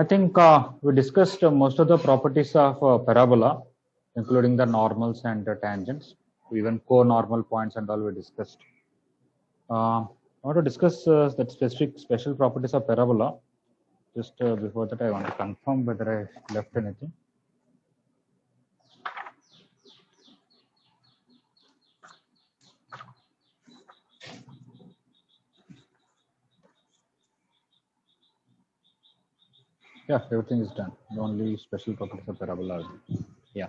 I think we discussed most of the properties of parabola, including the normals and the tangents, even co-normal points and all we discussed. I want to discuss that special properties of parabola. Just before that, I want to confirm whether I left anything. Yeah, everything is done. The only special properties of parabola. Yeah.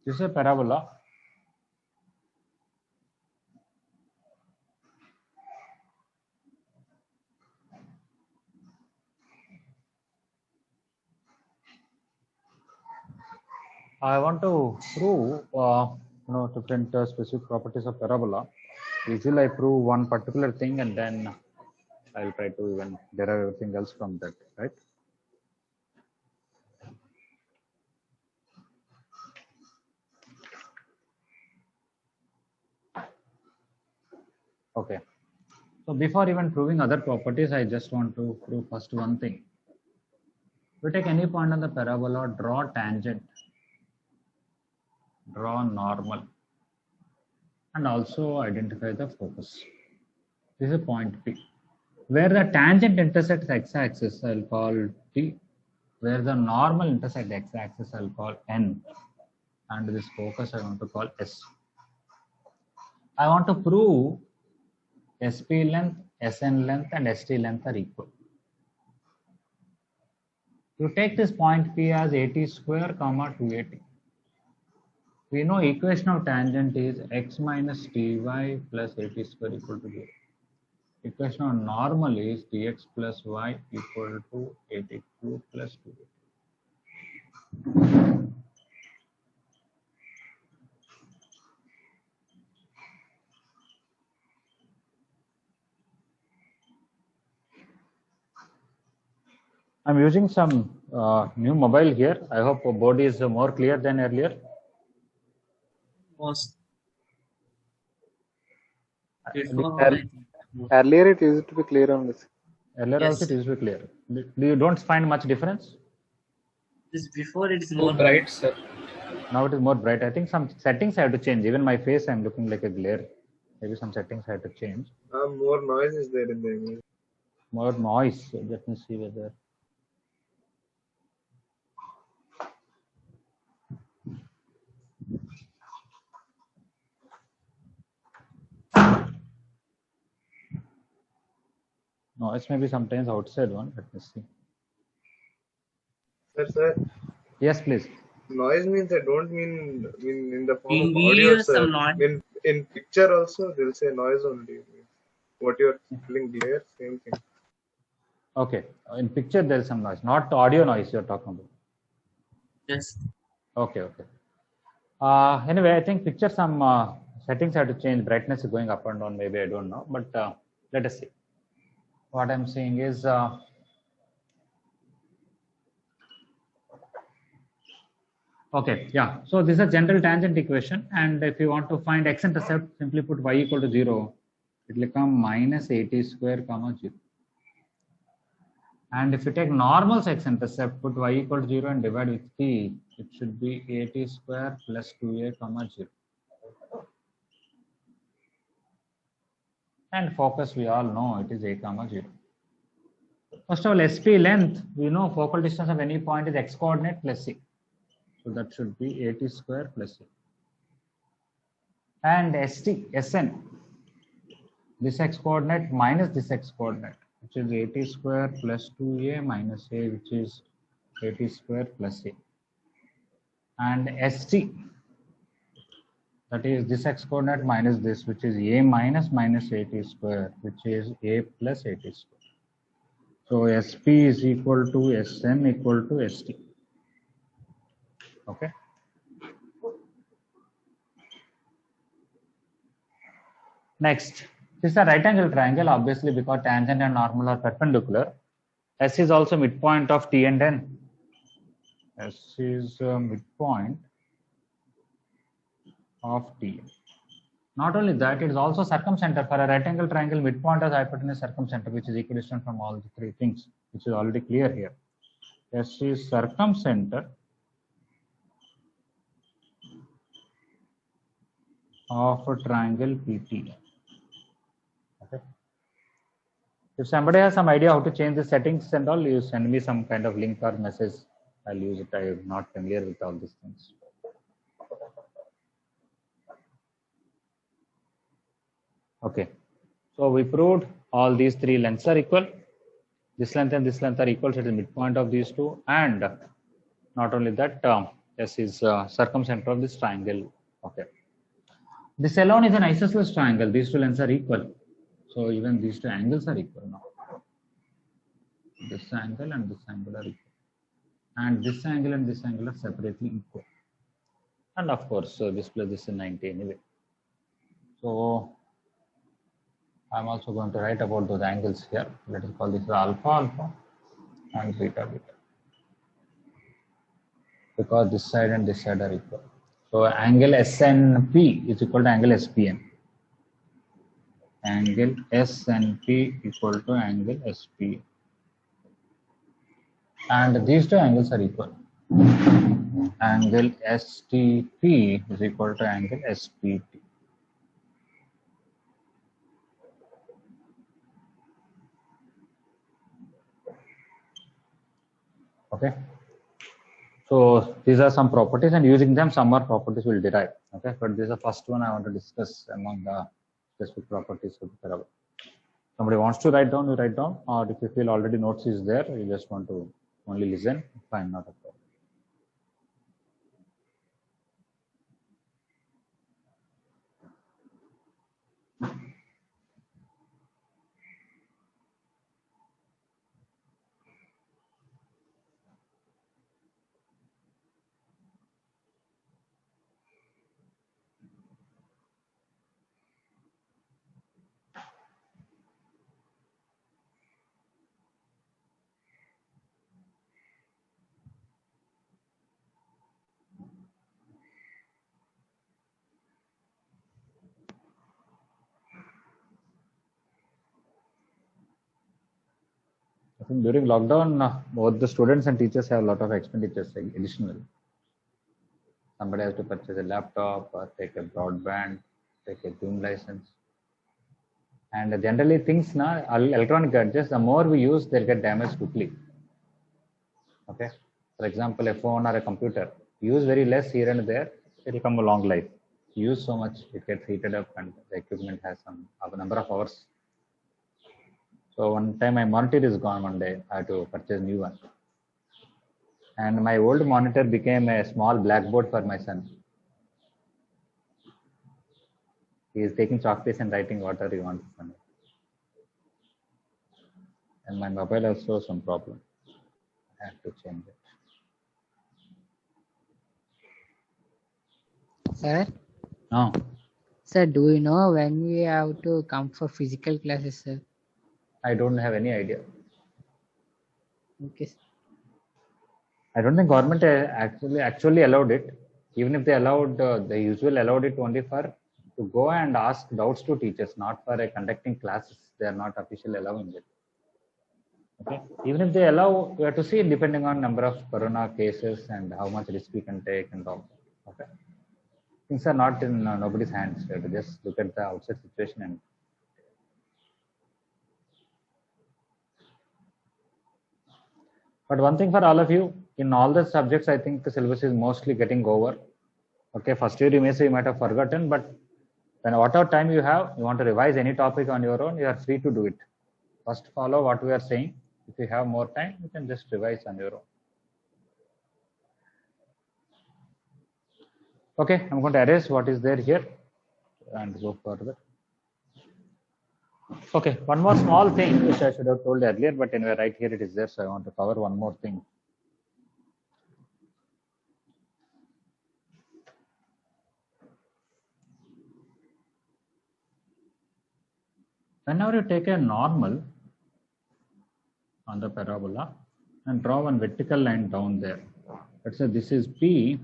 This is a parabola. I want to prove different specific properties of parabola. Usually I prove one particular thing and then I'll try to even derive everything else from that, right? Okay. So before even proving other properties, I just want to prove first one thing. We take any point on the parabola, draw tangent, draw normal, and also identify the focus. This is point P. Where the tangent intersects x-axis, I'll call T. Where the normal intersects x-axis, I'll call N. And this focus I want to call S. I want to prove SP length, SN length, and ST length are equal. You take this point P as AT square comma 2AT. We know equation of tangent is x minus ty plus AT square equal to 0. Equation of normal is dx plus y equal to AT2 plus 2AT. I'm using some new mobile here. I hope the board is more clear than earlier. Earlier it used to be clear on this. Earlier Yes. also it used to be clear. Do you don't find much difference? This before it is more bright, sir. Now it is more bright. I think some settings I have to change. Even my face, I'm looking like a glare. Maybe some settings I have to change. More noise is there in the image. More noise. Let me see whether. Noise may be sometimes outside one. Let me see. Sir. Yes, please. Noise means I don't mean in the form In of video, audio, some sir. noise. In picture also they'll say noise only. What you're feeling glare, same thing. Okay. In picture there is some noise, not audio noise you're talking about. Yes. Okay. Anyway, I think picture some settings have to change. Brightness is going up and down. Maybe I don't know, but let us see. What I'm saying is. Okay, yeah. So this is a general tangent equation, and if you want to find x-intercept, simply put y equal to 0. It will become minus AT square comma 0. And if you take normal x-intercept, put y equal to 0 and divide with t, it should be AT square plus 2a comma 0. And focus, we all know it is a comma 0. First of all, SP length, we know focal distance of any point is x coordinate plus c. So that should be AT square plus c. And SN, this x coordinate minus this x coordinate, which is AT square plus 2a minus a, which is AT square plus a. And ST, that is this x coordinate minus this, which is a minus AT square, which is a plus AT square. So SP is equal to SN equal to ST. Okay. Next, this is a right angle triangle, obviously, because tangent and normal are perpendicular. S is also midpoint of T and N. S is midpoint of T. Not only that, it is also circumcenter for a right angle triangle. Midpoint of the hypotenuse circumcenter, which is equidistant from all the three things, which is already clear here. S is circumcenter of a triangle PT. Okay. If somebody has some idea how to change the settings and all, you send me some kind of link or message. I'll use it. I am not familiar with all these things. Okay. So we proved all these three lengths are equal. This length and this length are equal, so it is midpoint of these two. And not only that, S is circumcenter of this triangle. Okay. This alone is an isosceles triangle. These two lengths are equal. So even these two angles are equal now. This angle and this angle are equal. And this angle and this angle are separately equal. And of course, this plus this is 90 anyway. So I'm also going to write about those angles here. Let us call this alpha alpha and beta beta. Because this side and this side are equal. So angle SNP is equal to angle SPN. Angle SNP equal to angle SP. And these two angles are equal. Angle STP is equal to angle SPT. Okay. So these are some properties, and using them some more properties will derive. Okay, but this is the first one I want to discuss among the specific properties of the parabola. Somebody wants to write down, you write down, or if you feel already notes is there, you just want to only listen, fine, not a problem. I think during lockdown, both the students and teachers have a lot of expenditures additionally. Somebody has to purchase a laptop or take a broadband, take a Zoom license. And generally things now, electronic gadgets, the more we use, they'll get damaged quickly. Okay. For example, a phone or a computer, use very less here and there, it will come a long life. Use so much, it gets heated up and the equipment has a number of hours. So one time my monitor is gone one day, I had to purchase a new one. And my old monitor became a small blackboard for my son. He is taking chalk piece and writing whatever he wants on it. And my mobile also some problem. I have to change it. Sir? No. Sir, do you know when we have to come for physical classes, sir? I don't have any idea. Okay. I don't think government actually allowed it. Even if they allowed, they usually allowed it only for to go and ask doubts to teachers, not for conducting classes. They are not officially allowing it. Okay. Even if they allow, we have to see depending on number of corona cases and how much risk we can take and all. Okay. Things are not in nobody's hands. We have to just look at the outside situation and. But one thing for all of you, in all the subjects, I think the syllabus is mostly getting over. Okay, first year you may say you might have forgotten, but when whatever time you have, you want to revise any topic on your own, you are free to do it. First follow what we are saying. If you have more time, you can just revise on your own. Okay, I'm going to erase what is there here and go further. Okay, one more small thing which I should have told earlier, but anyway, right here it is there, so I want to cover one more thing. Whenever you take a normal on the parabola and draw one vertical line down there, let's say this is P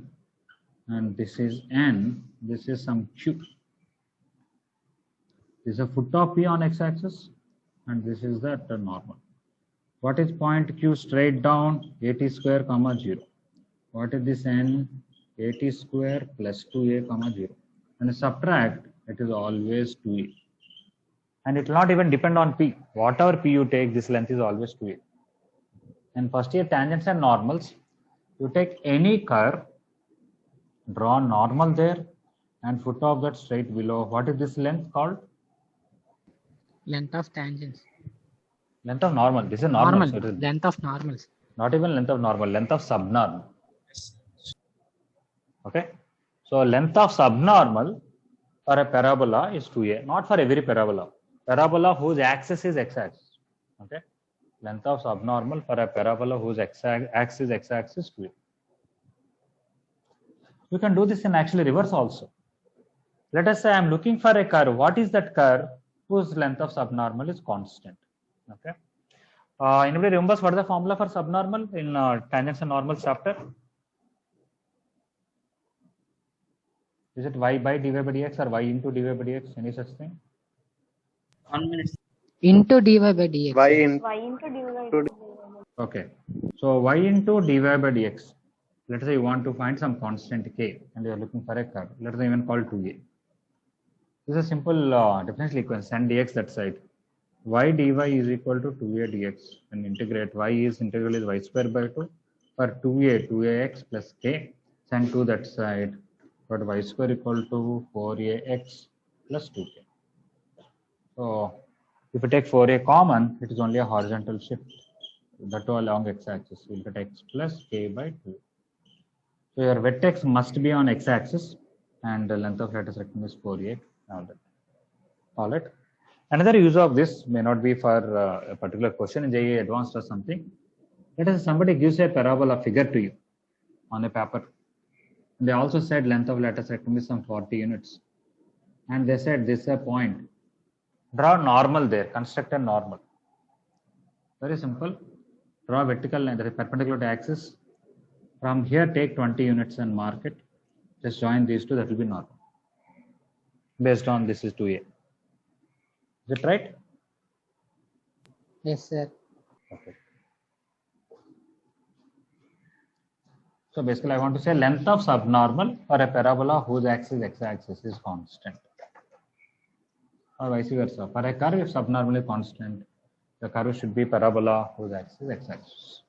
and this is n, this is some q. This is a foot of p on x-axis, and this is the normal. What is point q straight down? At square comma 0. What is this n? At square plus 2a comma 0. And subtract, it is always 2a. And it will not even depend on p. Whatever p you take, this length is always 2a. And first year tangents and normals, you take any curve, draw normal there, and foot of that straight below. What is this length called? Length of tangents. Length of normal. This is normal. Normal. So it is Length of normals. not even length of normal, length of subnormal. Okay. So length of subnormal for a parabola is 2a, not for every parabola. Parabola whose axis is x-axis. Okay. Length of subnormal for a parabola whose axis is x-axis 2a. You can do this in actually reverse also. Let us say I am looking for a curve. What is that curve whose length of subnormal is constant? Okay. Anybody remembers what is the formula for subnormal in tangents and normals chapter? Is it y by dy by dx or y into dy by dx? Any such thing? 1 minute. Into dy by dx. Y in Y into dy by Okay. So y into dy by dx. Let's say you want to find some constant k and you are looking for a curve. Let us even call 2a. This is a simple differential equation, and dx that side. Y dy is equal to 2a dx, and integrate y is integral is y square by 2 for 2a 2ax plus k, send 2 that side, but y square equal to 4ax plus 2k. So if you take 4a common, it is only a horizontal shift, that too along x-axis. You will get x plus k by 2. So your vertex must be on x-axis, and the length of lattice rectangle is 4a. All right. Another use of this may not be for a particular question in JEE Advanced or something. Let us say somebody gives a parabola figure to you on a paper. And they also said length of lattice rectangle is some 40 units. And they said this is a point. Draw normal there, construct a normal. Very simple. Draw vertical line that is perpendicular to axis. From here, take 20 units and mark it. Just join these two, that will be normal. Based on this is 2a. Is it right? Yes, sir. Okay. So basically, I want to say length of subnormal for a parabola whose axis x-axis is constant, or vice versa. For a curve, if subnormal is constant, the curve should be parabola whose axis is x-axis.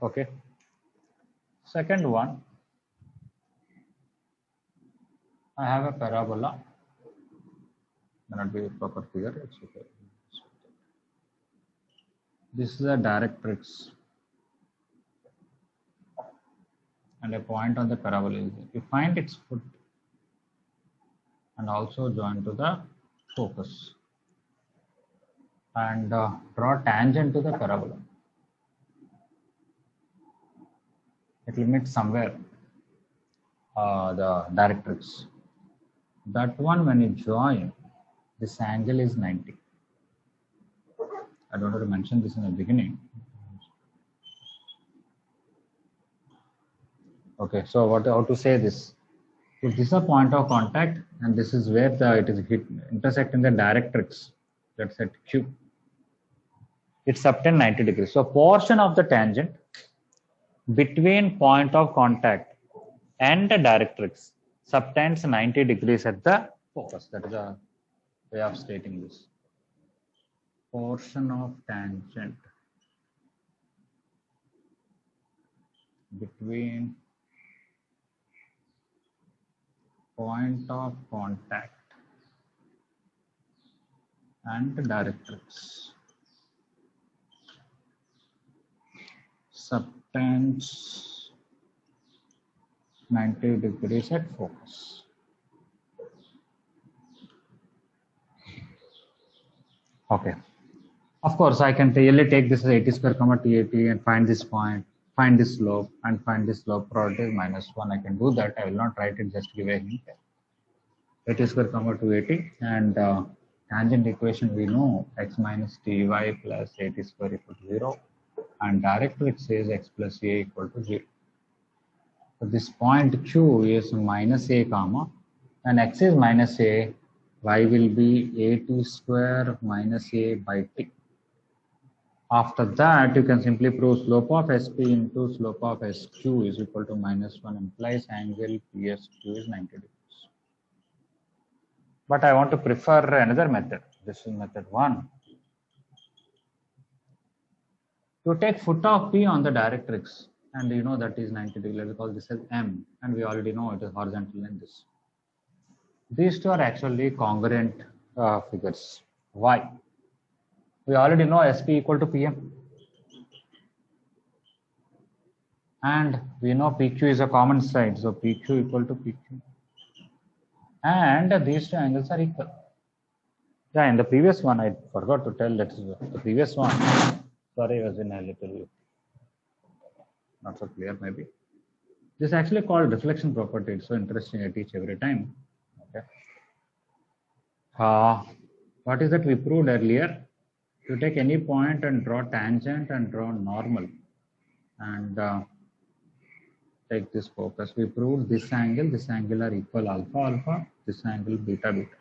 Okay. Second one, I have a parabola. May not be a proper figure. It's okay. This is a directrix, and a point on the parabola is there. You find its foot and also join to the focus, and draw tangent to the parabola. It will meet somewhere the directrix. That one, when you join, this angle is 90. I don't have to mention this in the beginning. Okay, so how to say this? If this is a point of contact, and this is where it is intersecting the directrix, let's say Q. It's subtend 90 degrees. So portion of the tangent between point of contact and the directrix subtends 90 degrees at the focus. That is a way of stating this. Portion of tangent between point of contact and the directrix subtends 90 degrees at focus. Okay. Of course, I can really take this as 80 square comma 280 and find this point, find this slope, and find this slope. Probability is -1. I can do that. I will not write it, just give a hint. 80 square comma 280, and tangent equation we know x minus ty plus 80 square equal to 0, and directrix says x plus a equal to 0. So this point q is minus a comma, and x is minus a, y will be at square minus a by t. After that, you can simply prove slope of sp into slope of sq is equal to -1, implies angle psq is 90 degrees. But I want to prefer another method. This is method 1. You take foot of p on the directrix, and you know that is 90 degrees because this is m, and we already know it is horizontal in this. These two are actually congruent figures. Why? We already know sp equal to pm, and we know pq is a common side, so pq equal to pq, and these two angles are equal. Yeah, in the previous one I forgot to tell, that is the previous one, sorry, I was in a little not so clear maybe. This is actually called reflection property. It's so interesting, I teach every time. Okay. What is that we proved earlier? You take any point and draw tangent and draw normal, and take this focus. We proved this angle are equal alpha alpha, this angle beta beta.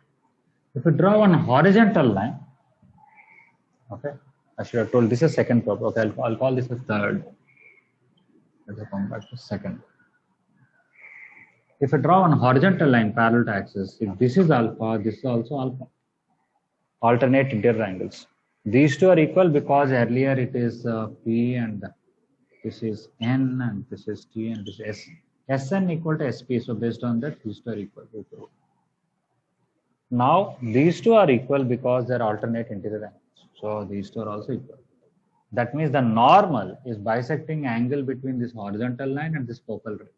If we draw one horizontal line, okay, I should have told this is second property. Okay, I'll call this a third. Let's come back to second. If I draw one horizontal line parallel to axis, if this is alpha, this is also alpha. Alternate interior angles. These two are equal because earlier it is P and this is N and this is T and this is S. Sn equal to Sp. So based on that, these two are equal. Now these two are equal because they are alternate interior angles. So these two are also equal. That means the normal is bisecting angle between this horizontal line and this focal ray.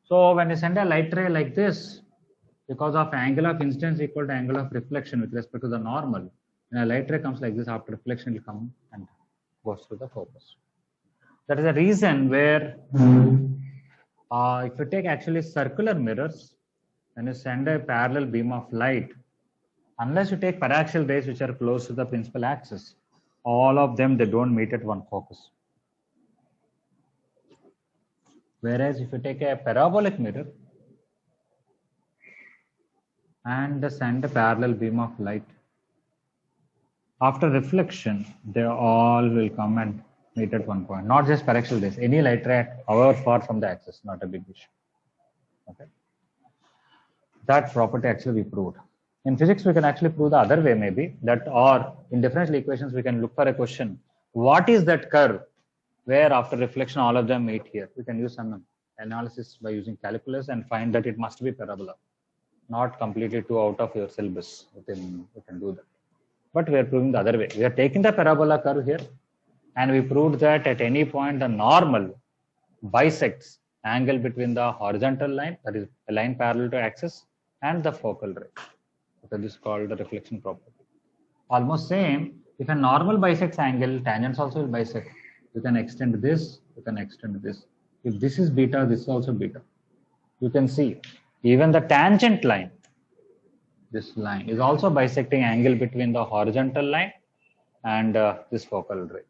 So when you send a light ray like this, because of angle of incidence equal to angle of reflection with respect to the normal, when a light ray comes like this, after reflection it will come and goes through the focus. That is a reason where if you take actually circular mirrors, when you send a parallel beam of light, unless you take paraxial rays which are close to the principal axis, all of them, they don't meet at one focus. Whereas if you take a parabolic mirror and send a parallel beam of light, after reflection, they all will come and meet at one point. Not just paraxial rays, any light ray, however far from the axis, not a big issue. Okay. That property actually we proved. In physics, we can actually prove the other way maybe, that, or in differential equations, we can look for a question. What is that curve where after reflection, all of them meet here? We can use some analysis by using calculus and find that it must be parabola, not completely too out of your syllabus. We can do that. But we are proving the other way. We are taking the parabola curve here, and we proved that at any point, the normal bisects angle between the horizontal line, that is a line parallel to axis, and the focal ray. So this is called the reflection property. Almost same, if a normal bisects angle, tangents also will bisect. You can extend this, you can extend this. If this is beta, this is also beta. You can see even the tangent line, this line is also bisecting angle between the horizontal line and this focal ray.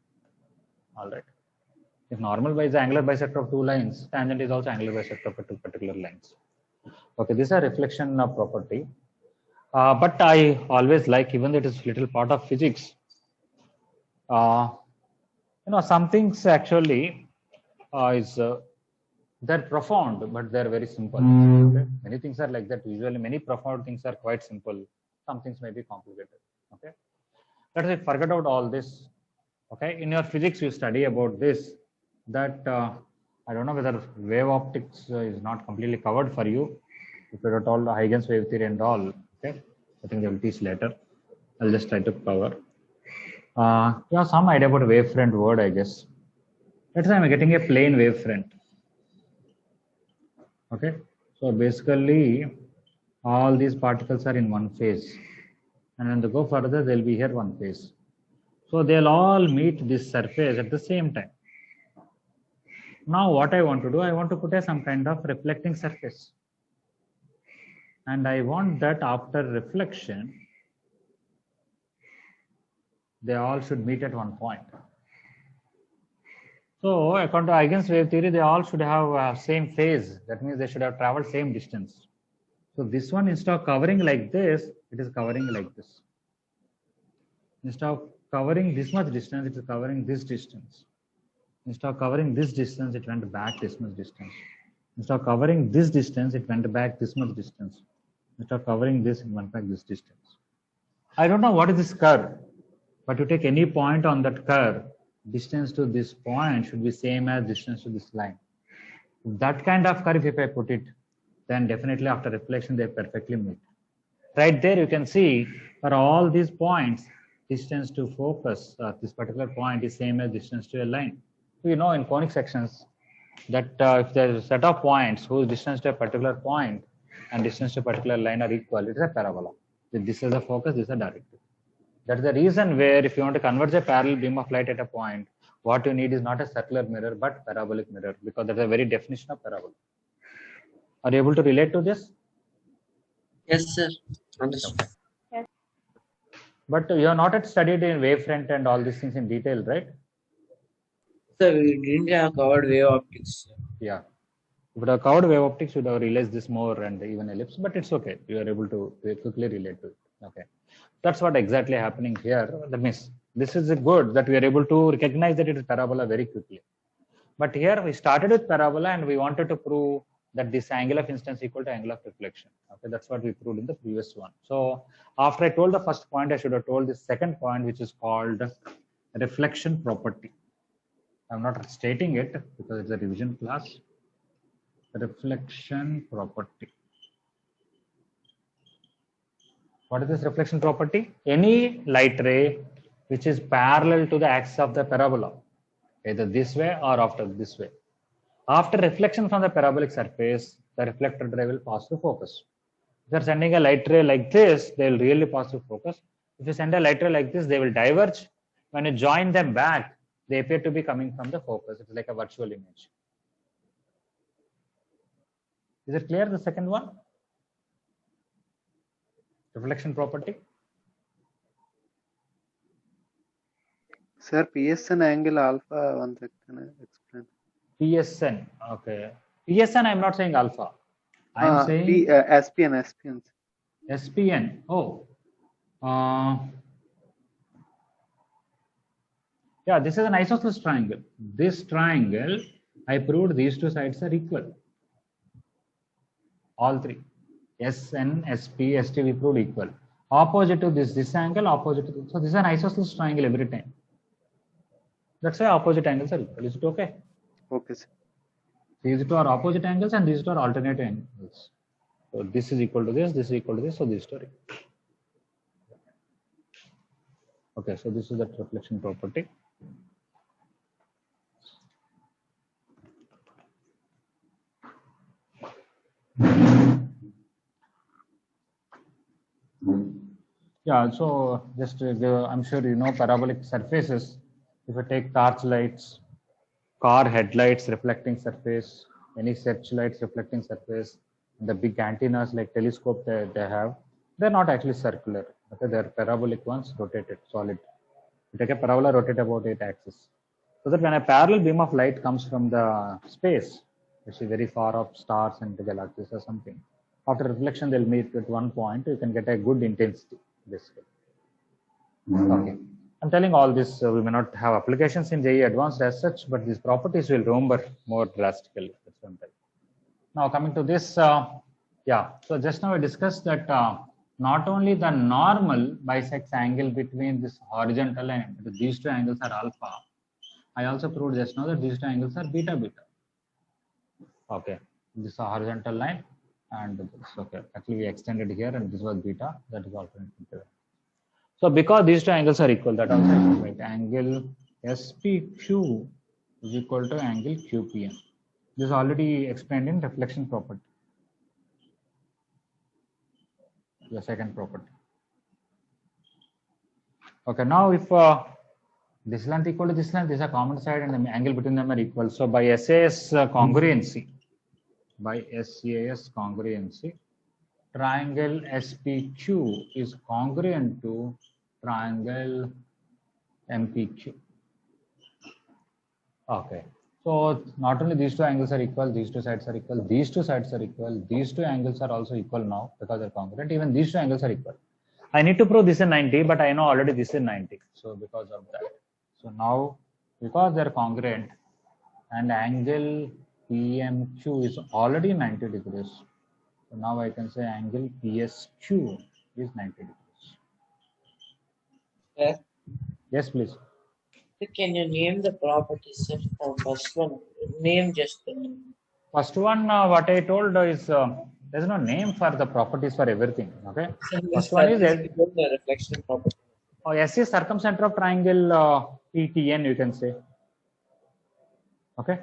All right. If normal is the angular bisector of two lines, tangent is also angular bisector of two particular lines. Okay, this is a reflection property. But I always like, even though it is little part of physics, some things actually they're profound, but they're very simple. Okay? Many things are like that. Usually, many profound things are quite simple. Some things may be complicated. Okay, let us forget about all this. Okay, in your physics, you study about this. That I don't know whether wave optics is not completely covered for you. If you at all the Huygens wave theory and all, okay, I think they will teach later. I'll just try to cover. You have some idea about a wavefront word, I guess. Let's say I'm getting a plane wavefront. Okay, so basically, all these particles are in one phase, and when they go further, they'll be here one phase. So they'll all meet this surface at the same time. Now, what I want to do, I want to put some kind of reflecting surface. and I want that after reflection, they all should meet at one point. So according to Huygens wave theory, they all should have same phase. That means they should have traveled same distance. So this one, instead of covering like this, it is covering like this. Instead of covering this much distance, it is covering this distance. Instead of covering this distance, it went back this much distance. Instead of covering this distance, it went back this much distance. Instead of covering this, it went back this distance. I don't know what is this curve, but you take any point on that curve, distance to this point should be same as distance to this line. That kind of curve, if I put it, then definitely after reflection, they perfectly meet. Right there, you can see for all these points, distance to focus, this particular point is same as distance to a line. We know in conic sections that if there is a set of points whose distance to a particular point and distance to a particular line are equal, it is a parabola. This is the focus, this is a directive. That's the reason where if you want to converge a parallel beam of light at a point, what you need is not a circular mirror, but parabolic mirror, because that's the very definition of parabola. Are you able to relate to this? Yes, sir. Understood. But you have not yet studied in wavefront and all these things in detail, right? Sir, we didn't have covered wave optics. Yeah. If you have covered wave optics, you would have realized this more and even ellipse, but it's okay. You are able to quickly relate to it. Okay. That's what exactly happening here. That means this is good that we are able to recognize that it is parabola very quickly. But here we started with parabola and we wanted to prove that this angle of incidence equal to angle of reflection. Okay, that's what we proved in the previous one. So after I told the first point, I should have told the second point, which is called reflection property. I'm not stating it because it's a revision class. Reflection property. What is this reflection property? Any light ray which is parallel to the axis of the parabola, either this way or after this way. After reflection from the parabolic surface, the reflected ray will pass through focus. If you are sending a light ray like this, they will really pass through focus. If you send a light ray like this, they will diverge. When you join them back, they appear to be coming from the focus. It's like a virtual image. Is it clear, the second one? Reflection property. Sir, PSN angle alpha, one second, explain. PSN, okay. PSN, I'm not saying alpha. I'm saying SPN. SPN. Oh, yeah, this is an isosceles triangle. This triangle, I proved these two sides are equal. All three. SN, SP, ST, we proved equal. Opposite to this angle, opposite to this. So this is an isosceles triangle every time. That's why opposite angles are equal. Is it okay? Okay, sir. These two are opposite angles and these two are alternate angles. So this is equal to this is equal to this, so these two are equal. Okay, so this is the reflection property. Yeah, so just I'm sure you know parabolic surfaces. If you take torch lights, car headlights reflecting surface, any searchlights reflecting surface, the big antennas like telescope they have, they're not actually circular. Okay, they're parabolic ones, rotated, solid. You take a parabola, rotate about 8 axes. So that when a parallel beam of light comes from the space, which is very far off stars and galaxies or something, after reflection they'll meet at one point, you can get a good intensity this way. Okay. I'm telling all this, we may not have applications in JEE Advanced as such, but these properties will remember more drastically. That's one thing. Now coming to this, yeah, so just now I discussed that not only the normal bisects angle between this horizontal and these two angles are alpha, I also proved just now that these two angles are beta beta. Okay, this is a horizontal line and this, okay, actually we extended here and this was beta, that is alternate. So because these two angles are equal, that also I write angle SPQ is equal to angle QPN. This is already explained in reflection property. The second property. Okay, now if this length equal to this length, this is a common side and the angle between them are equal. So by SAS congruency, triangle SPQ is congruent to triangle MPQ. Okay. So not only these two angles are equal, these two sides are equal, these two sides are equal, these two angles are also equal now because they're congruent. Even these two angles are equal. I need to prove this is 90, but I know already this is 90. So because of that. So now because they're congruent and angle PMQ is already 90 degrees. So now I can say angle PSQ is 90 degrees. Sir, Yes, please. so can you name the properties, sir, for first one? Name just the name. First one, what I told is there's no name for the properties for everything. Okay. So First one is the reflection property. S is circumcenter of triangle PTN, you can say. Okay.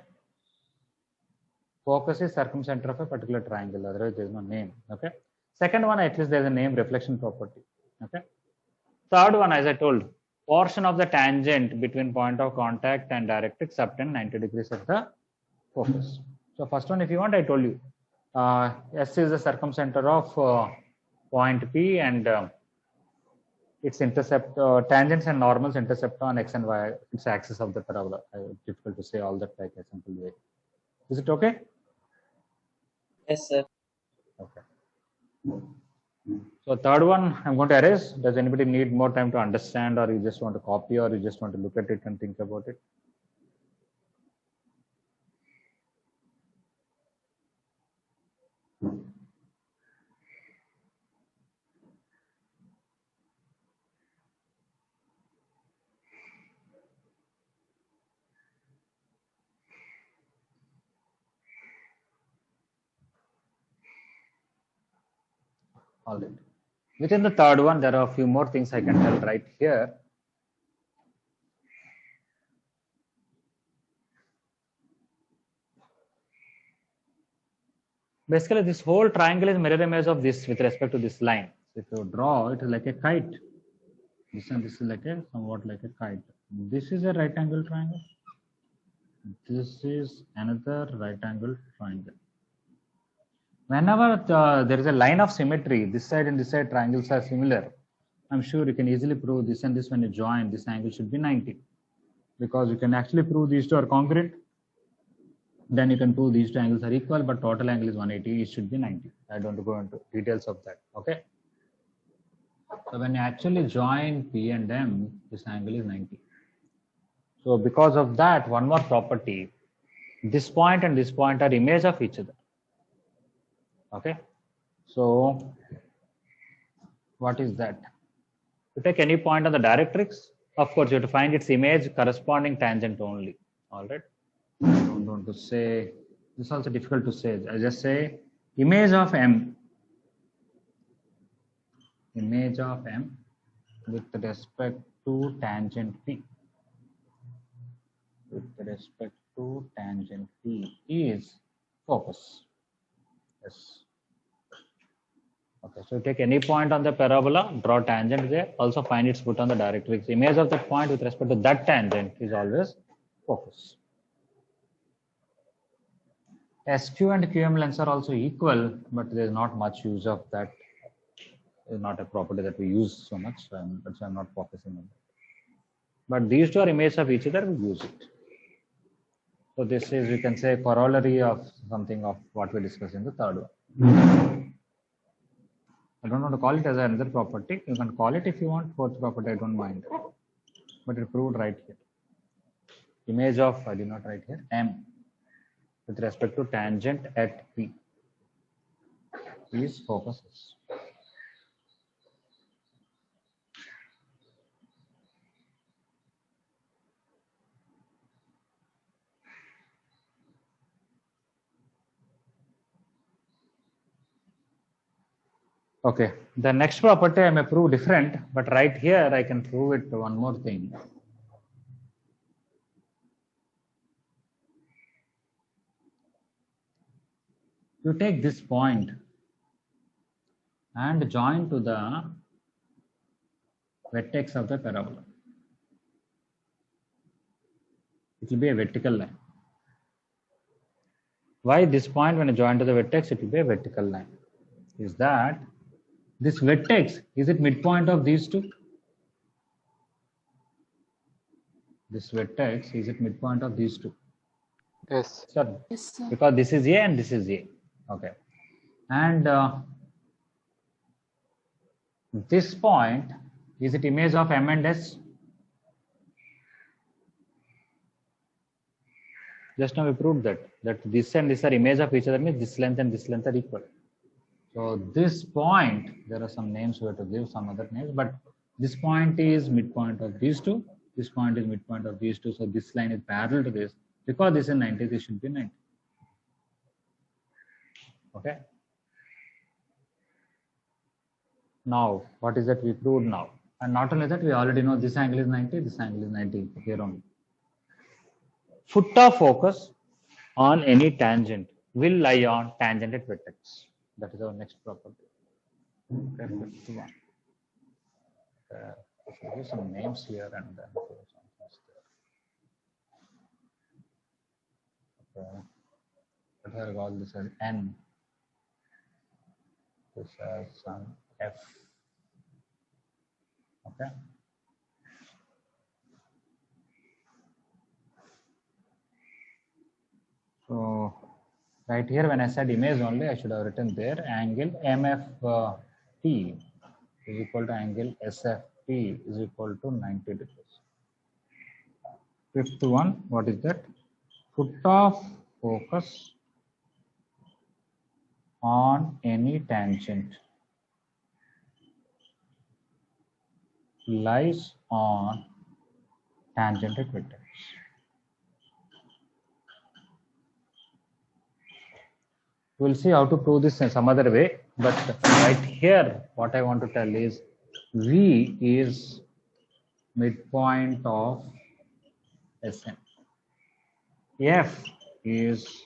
Focus is circumcenter of a particular triangle, otherwise there is no name. Okay. Second one, at least there is a name, reflection property. Okay. Third one, as I told, portion of the tangent between point of contact and directrix subtend 90 degrees of the focus. So first one, if you want, I told you, S is the circumcenter of point P and its intercept, tangents and normals intercept on X and Y, its axis of the parabola. Difficult to say all that like a simple way. Is it okay? Yes, sir. Okay. So third one, I'm going to erase. Does anybody need more time to understand, or you just want to copy, or you just want to look at it and think about it? All right. Within the third one, there are a few more things I can tell right here. Basically, this whole triangle is mirror image of this with respect to this line. So if you draw, it is like a kite. This and this is like a somewhat like a kite. This is a right angle triangle. This is another right angle triangle. Whenever there is a line of symmetry, this side and this side triangles are similar. I'm sure you can easily prove this and this when you join, this angle should be 90. Because you can actually prove these two are congruent. Then you can prove these two angles are equal, but total angle is 180, it should be 90. I don't go into details of that. Okay. So when you actually join P and M, this angle is 90. So because of that, one more property, this point and this point are image of each other. Okay. So what is that? To take any point on the directrix, of course, you have to find its image corresponding tangent only. All right. I don't want to say, this is also difficult to say. I just say image of M. Image of M with respect to tangent P. With respect to tangent P is focus. Yes. Okay, so take any point on the parabola, draw tangent there, also find its foot on the directrix. Image of that point with respect to that tangent is always focus. SQ and QM lengths are also equal, but there is not much use of that. It's not a property that we use so much, so I'm not focusing on that. But these two are images of each other, we use it. So this is, we can say, corollary of something of what we discussed in the third one. I don't want to call it as another property. You can call it if you want fourth property, I don't mind. But it proved right here. Image of, I did not write here, M with respect to tangent at P is focuses. Okay, the next property I may prove different, but right here I can prove it one more thing. You take this point and join to the vertex of the parabola. It will be a vertical line. Why this point when you join to the vertex, it will be a vertical line. is that this vertex, is it midpoint of these two? This vertex, is it midpoint of these two? Yes. Sir, Yes, sir. because this is A and this is A. Okay. And this point, is it image of M and S? Just now we proved that this and this are image of each other, means this length and this length are equal. So this point, there are some names we have to give, some other names, but this point is midpoint of these two. This point is midpoint of these two. So this line is parallel to this. Because this is 90, this should be 90. Okay. Now, what is that we proved now? And not only that, we already know this angle is 90, this angle is 90 here only. Foot of focus on any tangent will lie on tangent vertex. That is our next property. Okay, 51. I'll give some names here and then okay. What are called this as N? This as some F. Okay. So right here, when I said image only, I should have written there angle MFP is equal to angle SFP is equal to 90 degrees. Fifth one, what is that? Foot of focus on any tangent lies on tangent vertex. We'll see how to prove this in some other way, but right here, what I want to tell is V is midpoint of Sn. F is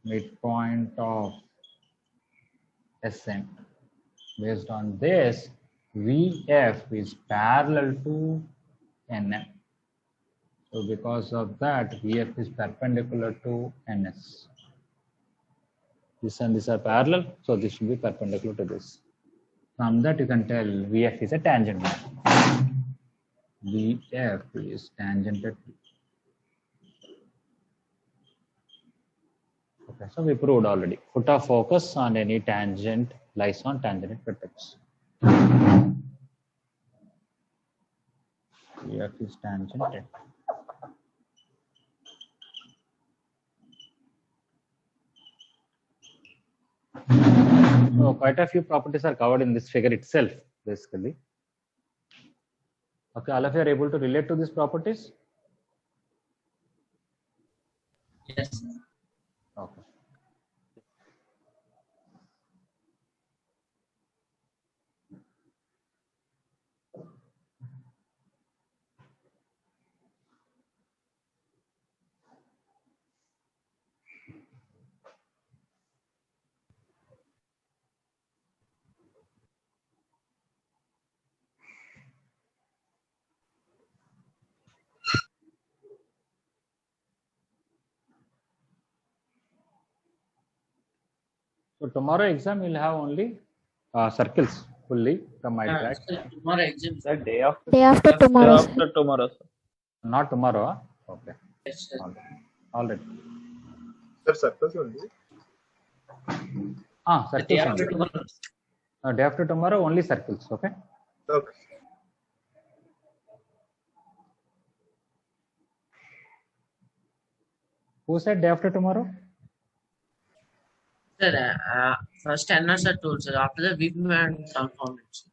midpoint of Sn. Based on this, VF is parallel to NM. So because of that, VF is perpendicular to NS. This and this are parallel, so this should be perpendicular to this. From that, you can tell VF is a tangent. VF is tangent. Okay, so we proved already. Foot of focus on any tangent lies on tangent vertex. VF is tangent. So quite a few properties are covered in this figure itself, basically. Okay, all of you are able to relate to these properties? Yes, sir. Okay. So tomorrow exam you'll have only circles fully from my track. Sir, tomorrow exam. The day after. Day after tomorrow. Day after tomorrow, sir. Not tomorrow. Huh? Okay. Yes, sir. All right. Sir, circles only. The day Circles after only. tomorrow. Day after tomorrow only circles. Okay. Okay. Who said day after tomorrow? Sir, first NS are told, sir. After that, we will confirm it, sir.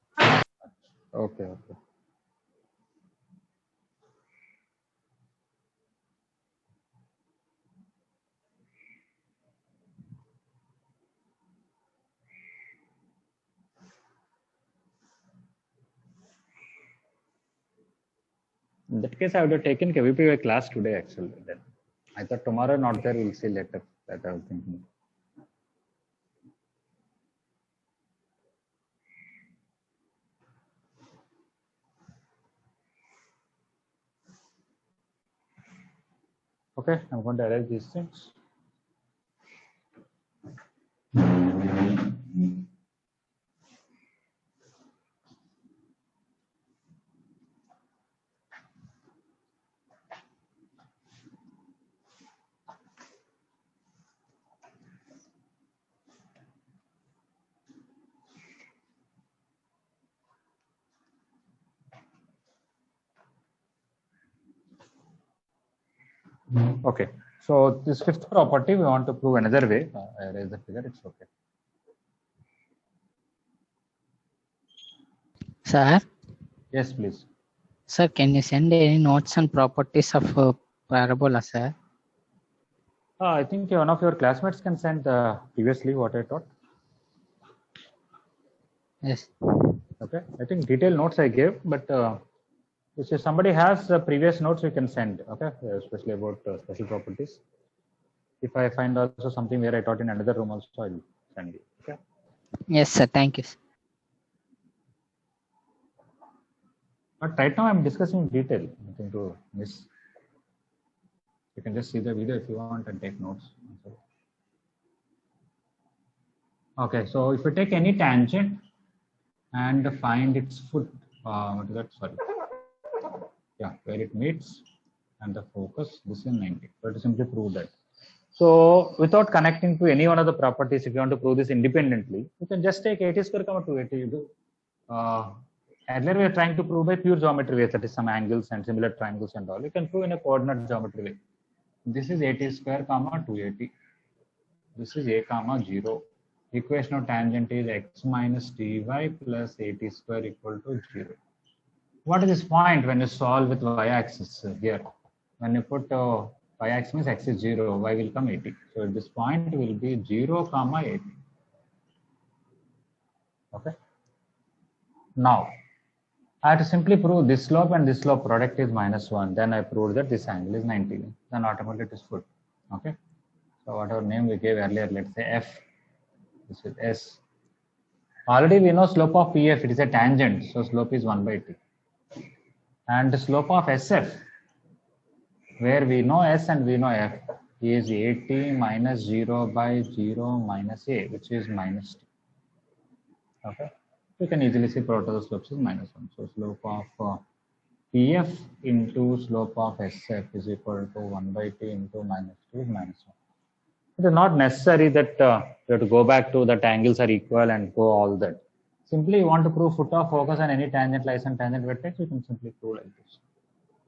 Okay. Okay. In that case, I would have taken KVPY class today actually. Then I thought tomorrow not there. We'll see later. That I was thinking. Okay, I'm going to arrange these things. Okay. So this fifth property we want to prove another way. I erase the figure. It's okay. Sir, Yes, please. sir, can you send any notes and properties of parabola, sir? I think one of your classmates can send previously what I taught. Yes. Okay. I think detailed notes I gave, but if somebody has previous notes, you can send. Okay, especially about special properties. If I find also something where I taught in another room, also I'll send you. Okay. Yes, sir. Thank you. But right now I'm discussing detail. Nothing to miss. You can just see the video if you want and take notes. Okay, so if we take any tangent and find its foot, what is that? Sorry. Yeah, where it meets and the focus, this is 90. So to simply prove that. So without connecting to any one of the properties, if you want to prove this independently, you can just take 80 square comma 280. You do. Earlier we are trying to prove by pure geometry way, that is some angles and similar triangles and all. You can prove in a coordinate geometry way. This is 80 square comma 280. This is a comma 0. Equation of tangent is x minus dy plus 80 square equal to 0. What is this point when you solve with y-axis here? When you put y-axis means x is 0, y will come 80. So this point will be 0 comma 80. Okay. Now I have to simply prove this slope and this slope product is -1. Then I proved that this angle is 90. Then automatically it is foot. Okay. So whatever name we gave earlier, let's say f. This is s. Already we know slope of PF, it is a tangent. So slope is 1/t. And the slope of SF, where we know S and we know F, is 80 minus 0/0 minus A, which is minus t. Okay. You can easily see product of the slopes is -1. So slope of PF into slope of SF is equal to 1/t into -2 is -1. It is not necessary that you have to go back to that angles are equal and go all that. Simply you want to prove foot of focus on any tangent lies on tangent vertex, you can simply prove like this.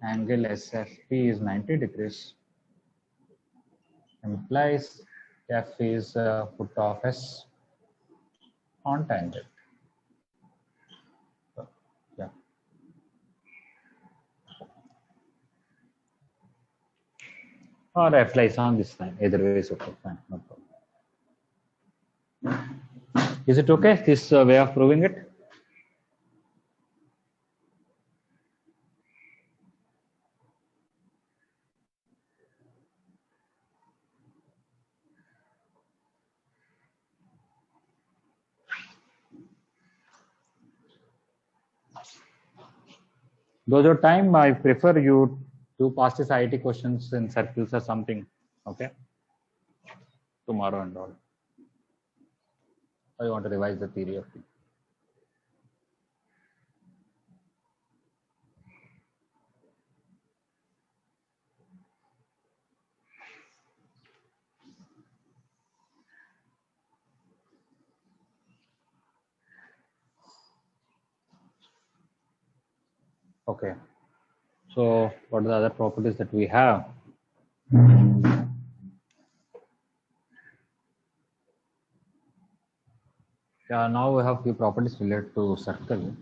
Angle SFP is 90 degrees. Implies F is foot of S on tangent. So, yeah. Or F lies on this line. Either way is okay. Fine, no problem. Is it okay? This way of proving it? Those are time I prefer you do past this IIT questions in circles or something. Okay. Tomorrow and all. I want to revise the theory of it. Okay. So what are the other properties that we have? Yeah, now we have few properties related to circle.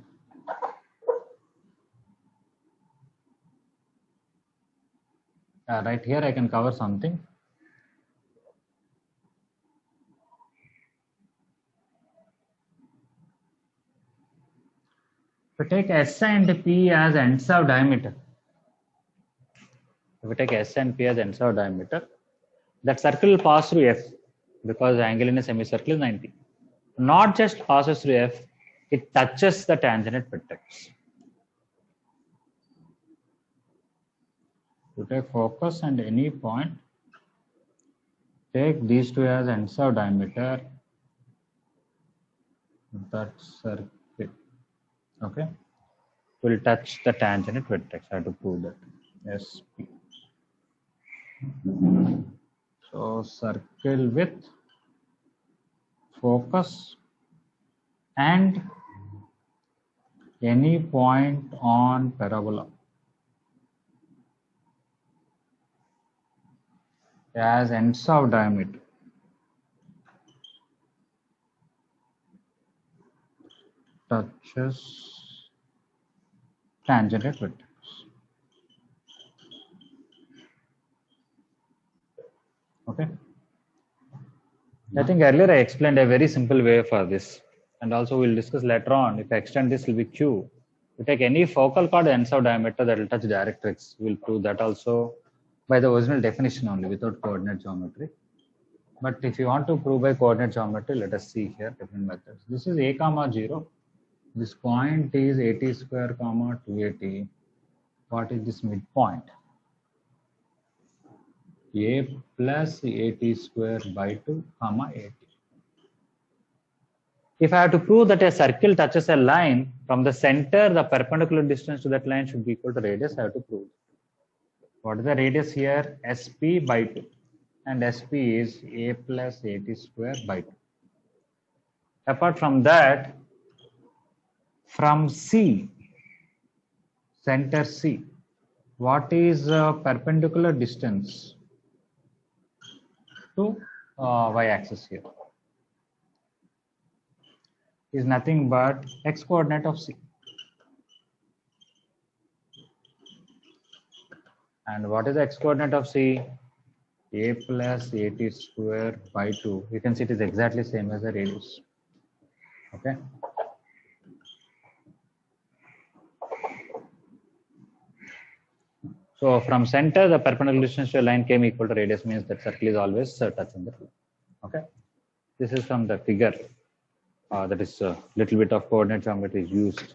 Right here I can cover something. If we take S and P as ends of diameter, if we take S and P as ends of diameter, that circle will pass through F because the angle in a semicircle is 90. Not just passes through F, it touches the tangent at vertex. You take focus and any point, take these two as ends of diameter, that circle, okay, will touch the tangent at vertex. I have to prove that. SP. So circle with focus and any point on parabola. as ends of diameter touches tangent at vertex. Okay. I think earlier I explained a very simple way for this, and also we'll discuss later on. If I extend this, will be Q. You take any focal chord ends of diameter that will touch directrix. We'll prove that also by the original definition only, without coordinate geometry. But if you want to prove by coordinate geometry, let us see here different methods. This is a comma 0. This point is 80 square comma 280. What is this midpoint? A plus 80 square by 2 comma 80. If I have to prove that a circle touches a line from the center, the perpendicular distance to that line should be equal to radius. I have to prove. What is the radius here? SP by 2. And SP is A plus 80 square by 2. Apart from that, from C, center C, what is perpendicular distance to y-axis here? Is nothing but x coordinate of C. And what is the x coordinate of C? A plus 80 square by 2. You can see it is exactly same as the radius. Okay. So from center, the perpendicular distance to a line came equal to radius, means that circle is always touching the line. Okay. This is from the figure. That is a little bit of coordinate geometry is used.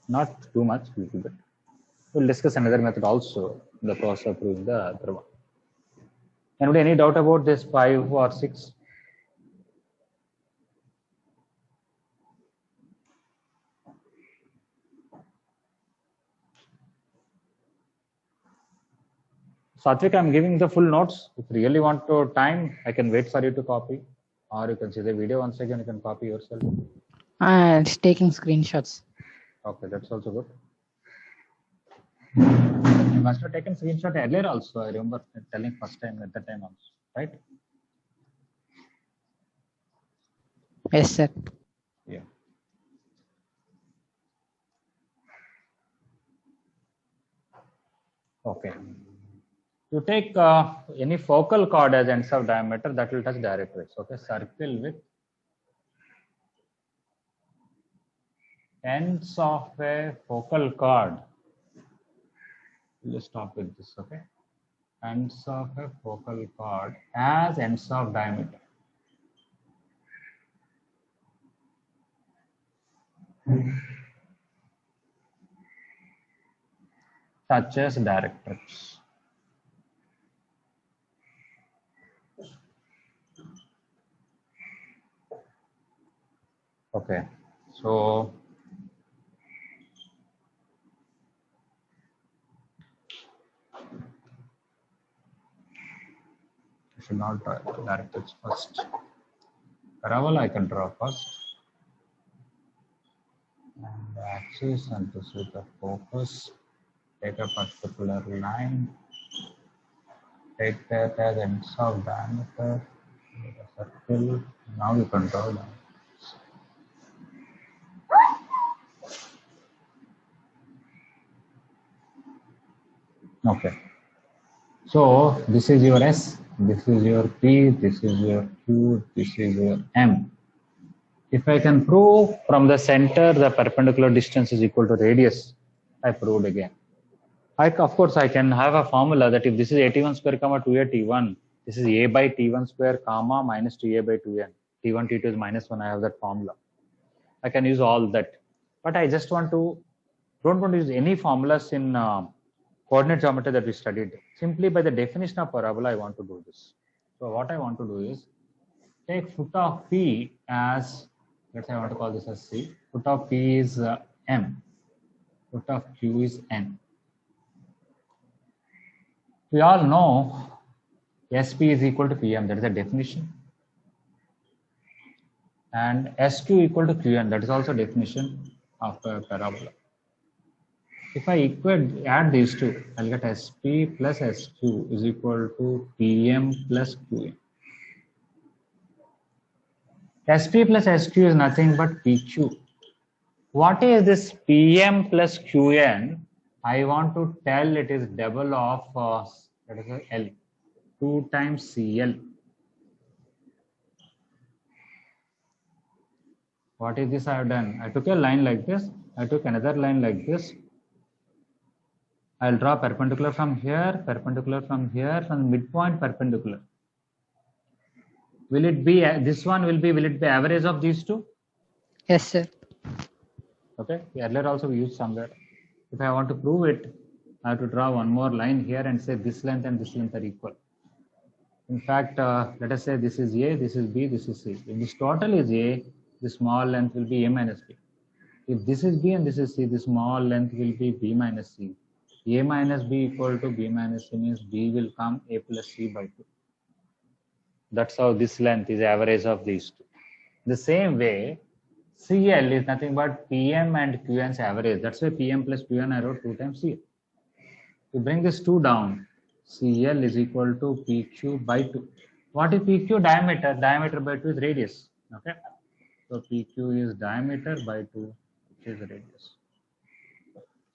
Not too much, little bit. We'll discuss another method also in the process of proving the other one. Anybody, any doubt about this 5 or 6? Satvik, I'm giving the full notes. If you really want to time, I can wait for you to copy, or you can see the video once again. You can copy yourself. It's taking screenshots. Okay, that's also good. You must have taken screenshot earlier also. I remember telling first time at the time also, right? Yes, sir. Yeah. Okay. You take any focal chord as ends of diameter that will touch directrix. Okay, circle with ends of a focal chord. Let's stop with this. Okay, ends of a focal chord as ends of diameter. Touches directrix. Okay, so I should not draw directrix first. Parabola I can draw first. And the axis, and this is the focus. Take a particular line. Take that as ends of diameter. Make a circle. Now you can draw lines. Okay. So this is your S, this is your P, this is your Q, this is your M. If I can prove from the center the perpendicular distance is equal to radius, I proved again. Of course, I can have a formula that if this is 81 square comma 2a t1, this is a by t1 square comma minus 2a by 2n. t1, t2 is minus 1. I have that formula. I can use all that. But I just don't want to use any formulas in coordinate geometry that we studied. Simply by the definition of parabola, I want to do this. So what I want to do is take foot of P as, let's say I want to call this as C. Foot of P is M. Foot of Q is N. We all know SP is equal to PM. That is the definition. And SQ equal to QN. That is also definition of a parabola. If I add these two, I'll get SP plus SQ is equal to PM plus QM. SP plus SQ is nothing but PQ. What is this PM plus QN? I want to tell it is double of that is L, 2 times CL. What is this I have done? I took a line like this. I took another line like this. I'll draw perpendicular from here, perpendicular from here, from midpoint perpendicular. Will it be, this one will it be average of these two? Yes, sir. Okay, earlier also we used somewhere. If I want to prove it, I have to draw one more line here and say this length and this length are equal. In fact, let us say this is A, this is B, this is C. If this total is A, the small length will be A minus B. If this is B and this is C, the small length will be B minus C. A minus B equal to B minus C means B will come A plus C by 2. That's how this length is average of these two. The same way, CL is nothing but PM and QN's average. That's why PM plus QN I wrote 2 times CL. To bring this 2 down, CL is equal to PQ by 2. What is PQ? Diameter. Diameter by 2 is radius. Okay. So PQ is diameter by 2, which is radius.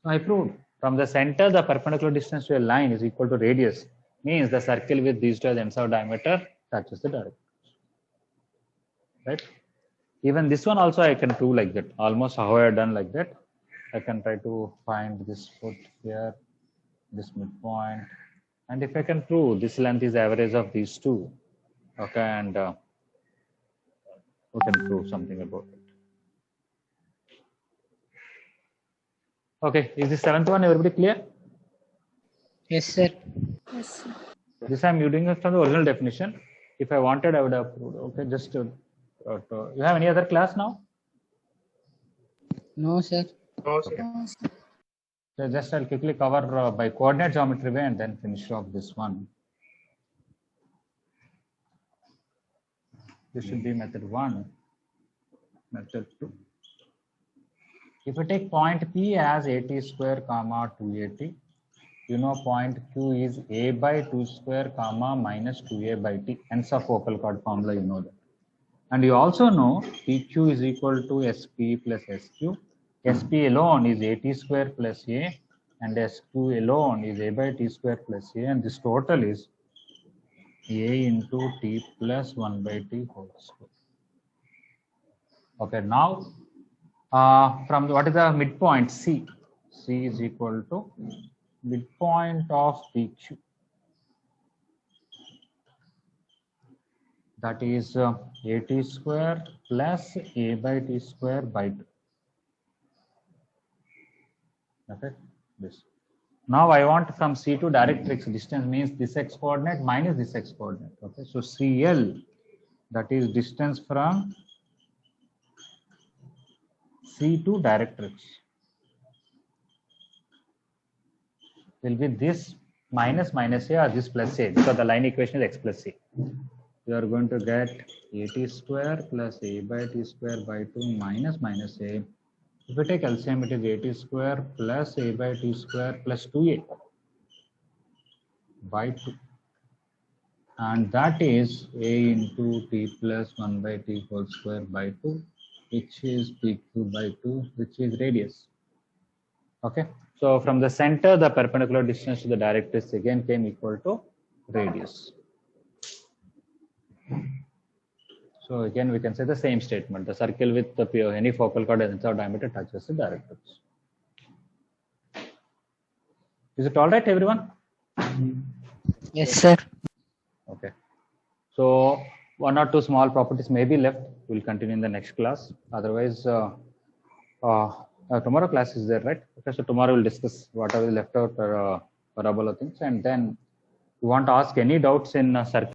So I proved from the center, the perpendicular distance to a line is equal to radius. Means the circle with these two ends of diameter touches the direction. Right? Even this one also I can prove like that. Almost how I have done like that. I can try to find this foot here, this midpoint. And if I can prove this length is average of these two, okay, and we can prove something about it. Okay, is the 7th one everybody clear? Yes, sir. Yes, sir. This I'm using it from the original definition. If I wanted, I would have proved. Okay, just you have any other class now? No, sir. No, sir. No, sir. So just I'll quickly cover by coordinate geometry way and then finish off this one. This should be method 1. Method 2. If you take point P as 80 square comma 280, you know point Q is A by 2 square comma minus 2A by T. Hence a focal chord formula, you know that. And you also know PQ is equal to SP plus SQ. SP alone is 80 square plus A and SQ alone is A by T square plus A, and this total is A into T plus 1 by T whole square. Okay, now from what is the midpoint C? C is equal to midpoint of PQ. That is AT square plus A by T square by 2. Okay, this. Now I want from C to directrix distance means this x coordinate minus this x coordinate. Okay, so CL, that is distance from C to directrix, will be this minus minus A or this plus A, because the line equation is x plus A. You are going to get AT square plus A by T square by 2 minus minus A. If you take LCM, it is AT square plus A by T square plus 2A by 2. And that is A into T plus 1 by T whole square by 2, which is PQ by 2, which is radius. Okay. So from the center, the perpendicular distance to the directrix again came equal to radius. So again, we can say the same statement. The circle with the any focal chord and its diameter touches the directrix. Is it all right, everyone? Yes, sir. Okay. So 1 or 2 small properties may be left. We'll continue in the next class. Otherwise, tomorrow class is there, right? Okay. So tomorrow we'll discuss what are the left out parabola things, and then you want to ask any doubts in circle.